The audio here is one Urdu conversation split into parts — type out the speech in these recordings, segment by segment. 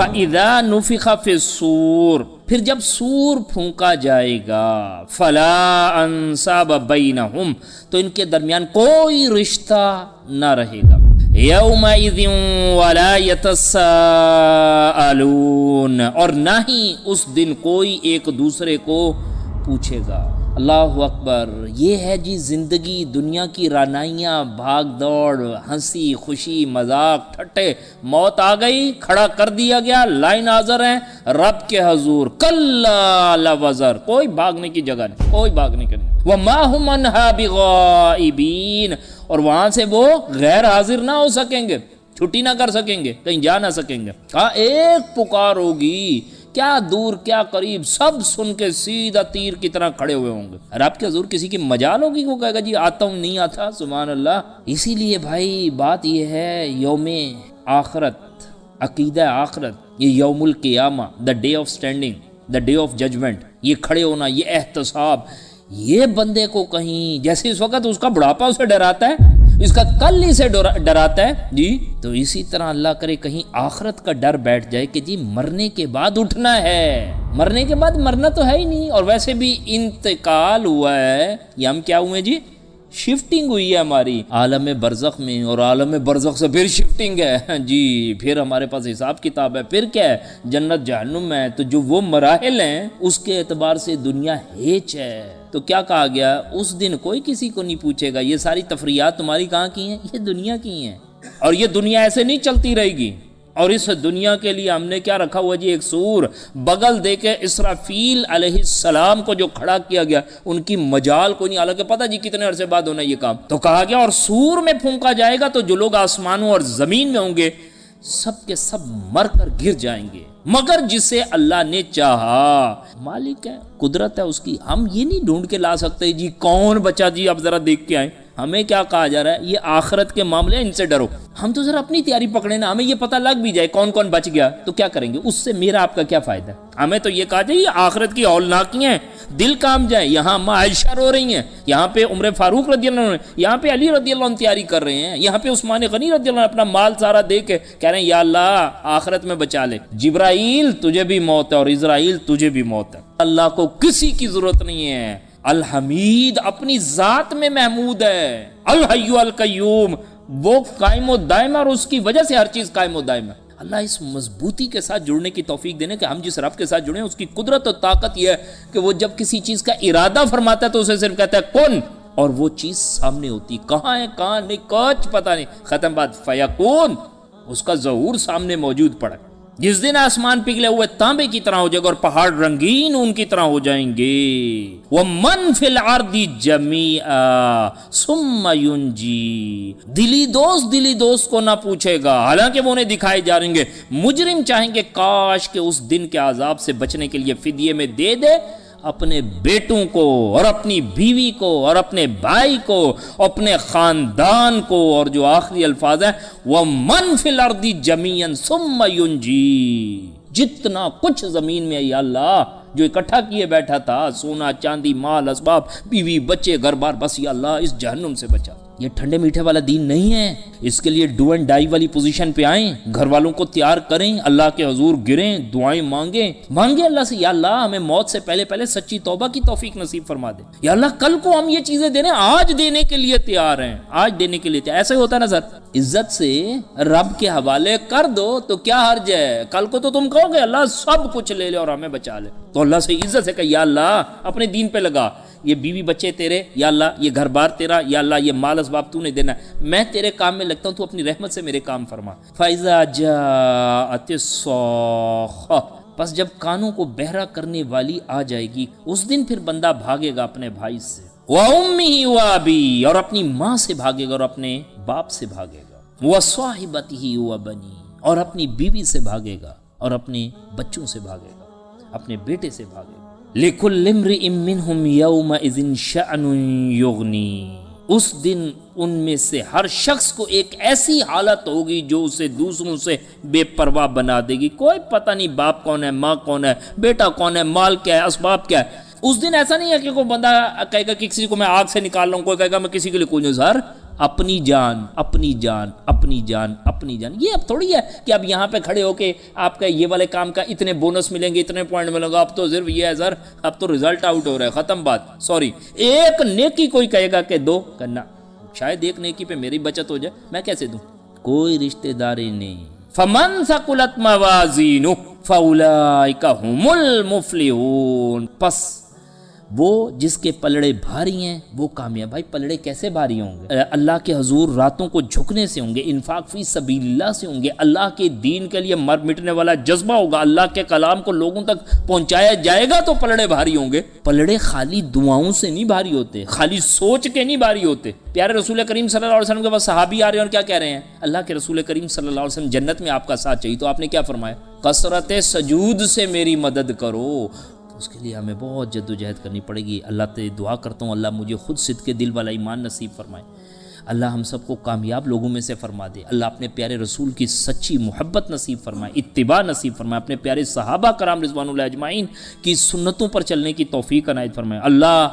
فَإِذَا نُفِخَ فِي الصُّورِ، پھر جب سور پھونکا جائے گا، فَلَا أَنْسَابَ بَيْنَهُمْ، تو ان کے درمیان کوئی رشتہ نہ رہے گا، يَوْمَئِذٍ وَلَا يَتَسَاءَلُونَ، اور نہ ہی اس دن کوئی ایک دوسرے کو پوچھے گا۔ اللہ اکبر۔ یہ ہے جی زندگی، دنیا کی رعنائیاں، بھاگ دوڑ، ہنسی خوشی مذاق ٹھٹے، موت آ گئی، کھڑا کر دیا گیا، لائن حاضر ہے رب کے حضور، کلا لا وزر، کوئی بھاگنے کی جگہ نہیں، کوئی بھاگنے کی نہیں، وما هم عنها بغائبین، اور وہاں سے وہ غیر حاضر نہ ہو سکیں گے، چھٹی نہ کر سکیں گے، کہیں جا نہ سکیں گے۔ کہا ایک پکار ہوگی، کیا دور کیا قریب، سب سن کے سیدھا تیر کی طرح کھڑے ہوئے ہوں گے۔ اور آپ کے حضور کسی کی مجال ہوگی وہ کہے گا جی آتا ہوں نہیں آتا، سبحان اللہ۔ اسی لیے بھائی بات یہ ہے، یوم آخرت، عقیدہ آخرت، یہ یوم القیامہ، the day of standing, the day of judgment, یہ کھڑے ہونا، یہ احتساب، یہ بندے کو کہیں جیسے اس وقت اس کا بڑھاپا اسے ڈراتا ہے، اس کا کل اسے ڈراتا ہے جی، تو اسی طرح اللہ کرے کہیں آخرت کا ڈر بیٹھ جائے کہ جی مرنے کے بعد اٹھنا ہے، مرنے کے بعد مرنا تو ہے ہی نہیں، اور ویسے بھی انتقال ہوا ہے، یہ ہم کیا ہوئے جی، شفٹنگ ہوئی ہے ہماری عالم برزخ میں، اور عالم برزخ سے پھر شفٹنگ ہے جی، پھر ہمارے پاس حساب کتاب ہے، پھر کیا ہے، جنت جہنم ہے، تو جو وہ مراحل ہیں اس کے اعتبار سے دنیا ہیچ ہے۔ تو کیا کہا گیا، اس دن کوئی کسی کو نہیں پوچھے گا یہ ساری تفریحات تمہاری کہاں کی ہیں، یہ دنیا کی ہیں، اور یہ دنیا ایسے نہیں چلتی رہے گی، اور اس دنیا کے لیے ہم نے کیا رکھا ہوا جی، ایک سور، بغل دے کے اسرافیل علیہ السلام کو جو کھڑا کیا گیا، ان کی مجال کو نہیں، حالانکہ پتہ جی کتنے عرصے بعد ہونا یہ کام، تو کہا گیا اور سور میں پھونکا جائے گا تو جو لوگ آسمانوں اور زمین میں ہوں گے سب کے سب مر کر گر جائیں گے، مگر جسے اللہ نے چاہا، مالک ہے، قدرت ہے اس کی، ہم یہ نہیں ڈھونڈ کے لا سکتے جی کون بچا جی، اب ذرا دیکھ کے آئیں، ہمیں کیا کہا جا رہا ہے، یہ آخرت کے معاملے ان سے ڈرو، ہم تو ذرا اپنی تیاری پکڑے نا، ہمیں یہ پتہ لگ بھی جائے کون کون بچ گیا تو کیا کریں گے، اس سے میرا آپ کا کیا فائدہ ہے، ہمیں تو یہ کہا جائے یہ آخرت کی ہولناکی ہیں، دل کام جائے، یہاں ماں عائشہ رو رہی ہیں، یہاں پہ عمر فاروق رضی اللہ عنہ، یہاں پہ علی رضی اللہ عنہ تیاری کر رہے ہیں، یہاں پہ عثمان غنی رضی اللہ عنہ اپنا مال سارا دے کے کہہ رہے ہیں یا اللہ آخرت میں بچا لے، جبرائیل تجھے بھی موت ہے اور اسرائیل تجھے بھی موت ہے، اللہ کو کسی کی ضرورت نہیں ہے، الحمید اپنی ذات میں محمود ہے، الحی القیوم، وہ قائم و دائم ہے اور اس کی وجہ سے ہر چیز قائم و دائم ہے۔ اللہ اس مضبوطی کے ساتھ جڑنے کی توفیق دینے کہ ہم جس رب کے ساتھ جڑیں اس کی قدرت اور طاقت یہ ہے کہ وہ جب کسی چیز کا ارادہ فرماتا ہے تو اسے صرف کہتا ہے کن، اور وہ چیز سامنے ہوتی، کہاں ہے کہاں نہیں کچھ پتہ نہیں، ختم بات، فیکون، اس کا ظہور سامنے موجود پڑا۔ جس دن آسمان پگھلے ہوئے تانبے کی طرح ہو جائے گا اور پہاڑ رنگین ان کی طرح ہو جائیں گے، وَمَنْ فِي الْأَرْضِ جَمِيعًا ثُمَّ يُنْجِي، دلی دوست کو نہ پوچھے گا، حالانکہ وہ انہیں دکھائے جا رہیں گے، مجرم چاہیں گے کاش کہ اس دن کے عذاب سے بچنے کے لیے فدیے میں دے دے اپنے بیٹوں کو اور اپنی بیوی کو اور اپنے بھائی کو اپنے خاندان کو، اور جو آخری الفاظ ہیں وَمَنْ فِي الْأَرْضِ جَمِيعًا ثُمَّ يُنْجِي، جتنا کچھ زمین میں یا اللہ جو اکٹھا کیے بیٹھا تھا، سونا چاندی مال اسباب بیوی بچے گھر بار، بس یا اللہ اس جہنم سے بچا۔ یہ ٹھنڈے میٹھے والا دین نہیں ہے، اس کے لیے ڈو اینڈ ڈائی والی پوزیشن پہ آئیں، گھر والوں کو تیار کریں، اللہ کے حضور گریں، دعائیں مانگیں اللہ سے، یا اللہ ہمیں موت سے پہلے سچی توبہ کی توفیق نصیب فرما دے، یا اللہ کل کو ہم یہ چیزیں دینے آج دینے کے لیے تیار ہیں، آج دینے کے لیے تیار، ایسے ہوتا ہے نا سر، عزت سے رب کے حوالے کر دو تو کیا حرج ہے، کل کو تو تم کہو گے اللہ سب کچھ لے لے اور ہمیں بچا لے، تو اللہ سے عزت سے کہ یا اللہ اپنے دین پہ لگا، یہ بیوی بچے تیرے، یا اللہ یہ گھر بار تیرا، یا اللہ یہ مال اسباب تو نے دینا ہے، میں تیرے کام میں لگتا ہوں، تو اپنی رحمت سے میرے کام فرما۔ فَإِذَا جَاءَتِ الصَّاخَّةُ، پس جب کانوں کو بہرا کرنے والی آ جائے گی، اس دن پھر بندہ بھاگے گا اپنے بھائی سے، وَأُمِّهِ وَأَبِيهِ، اور اپنی ماں سے بھاگے گا اور اپنے باپ سے بھاگے گا، وَصَاحِبَتِهِ وَبَنِيهِ، اور اپنی بیوی سے بھاگے گا اور اپنے بچوں سے بھاگے گا، اپنے بیٹے سے بھاگے گا۔ لِكُلِّ امْرِئٍ مِّنْهُمْ يَوْمَئِذٍ شَأْنٌ يُغْنِيهِ، اس دن ان میں سے ہر شخص کو ایک ایسی حالت ہوگی جو اسے دوسروں سے بے پرواہ بنا دے گی، کوئی پتہ نہیں باپ کون ہے، ماں کون ہے، بیٹا کون ہے، مال کیا ہے، اسباب کیا ہے۔ اس دن ایسا نہیں ہے کہ کوئی بندہ کہے گا کہ کسی کو میں آگ سے نکال رہا ہوں، کوئی کہے گا میں کسی کے لیے کوئی نہیں، سر اپنی جان اپنی جان اپنی جان اپنی جان. یہ اب تھوڑی ہے کہ اب یہاں پہ کھڑے ہو کے آپ کا یہ والے کام کا اتنے بونس ملیں گے, اتنے پوائنٹ ملیں گا, اب تو صرف یہ ہے سر, اب تو رزلٹ آؤٹ ہو رہا ہے, ختم بات. سوری, ایک نیکی کوئی کہے گا کہ دو, کرنا شاید ایک نیکی پہ میری بچت ہو جائے, میں کیسے دوں؟ کوئی رشتہ داری نہیں. فمن ثقلت موازینہ فاولئک ھم المفلحون, پس وہ جس کے پلڑے بھاری ہیں وہ کامیاب. بھائی پلڑے کیسے بھاری ہوں گے؟ اللہ کے حضور راتوں کو جھکنے سے ہوں گے, انفاق فی سبیل اللہ سے ہوں گے, اللہ کے دین کے لیے مر مٹنے والا جذبہ ہوگا, اللہ کے کلام کو لوگوں تک پہنچایا جائے گا تو پلڑے بھاری ہوں گے. پلڑے خالی دعاؤں سے نہیں بھاری ہوتے, خالی سوچ کے نہیں بھاری ہوتے. پیارے رسول کریم صلی اللہ علیہ وسلم کے پاس صحابی آ رہے ہیں اور کیا کہہ رہے ہیں؟ اللہ کے رسول کریم صلی اللہ علیہ وسلم جنت میں آپ کا ساتھ چاہیے. تو آپ نے کیا فرمایا؟ کثرت سجود سے میری مدد کرو. اس کے لیے ہمیں بہت جد و جہد کرنی پڑے گی. اللہ سے دعا کرتا ہوں اللہ مجھے خود صدق دل والا ایمان نصیب فرمائے. اللہ ہم سب کو کامیاب لوگوں میں سے فرما دے. اللہ اپنے پیارے رسول کی سچی محبت نصیب فرمائے, اتباع نصیب فرمائے, اپنے پیارے صحابہ کرام رضوان اللہ اجمعین کی سنتوں پر چلنے کی توفیق عنایت فرمائے. اللہ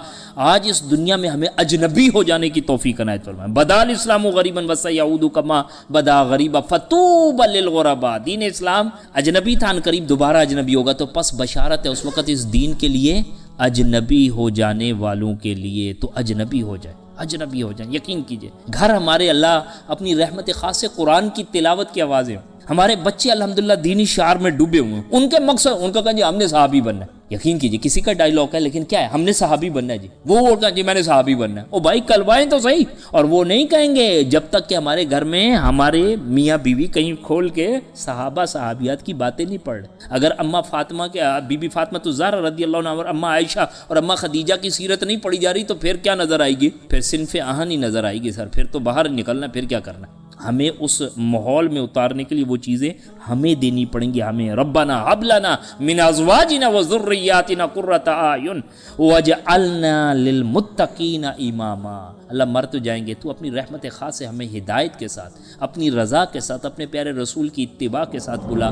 آج اس دنیا میں ہمیں اجنبی ہو جانے کی توفیق عنایت فرمائے. بدا الاسلام غریبا وسیعود کما بدا غریبا فتوبى للغرباء. دین اسلام اجنبی تھا, ان قریب دوبارہ اجنبی ہوگا, تو پس بشارت ہے اس وقت اس دین کے لیے, اجنبی ہو جانے والوں کے لیے. تو اجنبی ہو جائے, اجنبی ہو جائیں, یقین کیجئے. گھر ہمارے اللہ اپنی رحمت خاص سے قرآن کی تلاوت کی آوازیں, ہمارے بچے الحمدللہ دینی شعار میں ڈوبے ہوئے ہیں. ان کے مقصد, ان کا کہا جی ہم نے صحابی بننا ہے. یقین کیجئے کسی کا ڈائلاگ ہے, لیکن کیا ہے, ہم نے صحابی بننا ہے جی. وہ کہا جی میں نے صحابی بننا ہے. او بھائی کلوائیں تو صحیح. اور وہ نہیں کہیں گے جب تک کہ ہمارے گھر میں ہمارے میاں بیوی کہیں کھول کے صحابہ صحابیات کی باتیں نہیں پڑھ رہے. اگر اماں فاطمہ کے بی بی فاطمہ الزہرا رضی اللہ عنہا اور اماں عائشہ اور اماں خدیجہ کی سیرت نہیں پڑھی جا رہی تو پھر کیا نظر آئے گی؟ پھر صنف اہن ہی نظر آئے گی سر. پھر تو باہر نکلنا, پھر کیا کرنا. ہمیں اس ماحول میں اتارنے کے لیے وہ چیزیں ہمیں دینی پڑیں گی. ہمیں ربنا هب لنا من ازواجنا وذرياتنا قرة اعین واجعلنا للمتقین اماما. اللہ مر تو جائیں گے, تو اپنی رحمت خاص سے ہمیں ہدایت کے ساتھ, اپنی رضا کے ساتھ, اپنے پیارے رسول کی اتباع کے ساتھ بلا.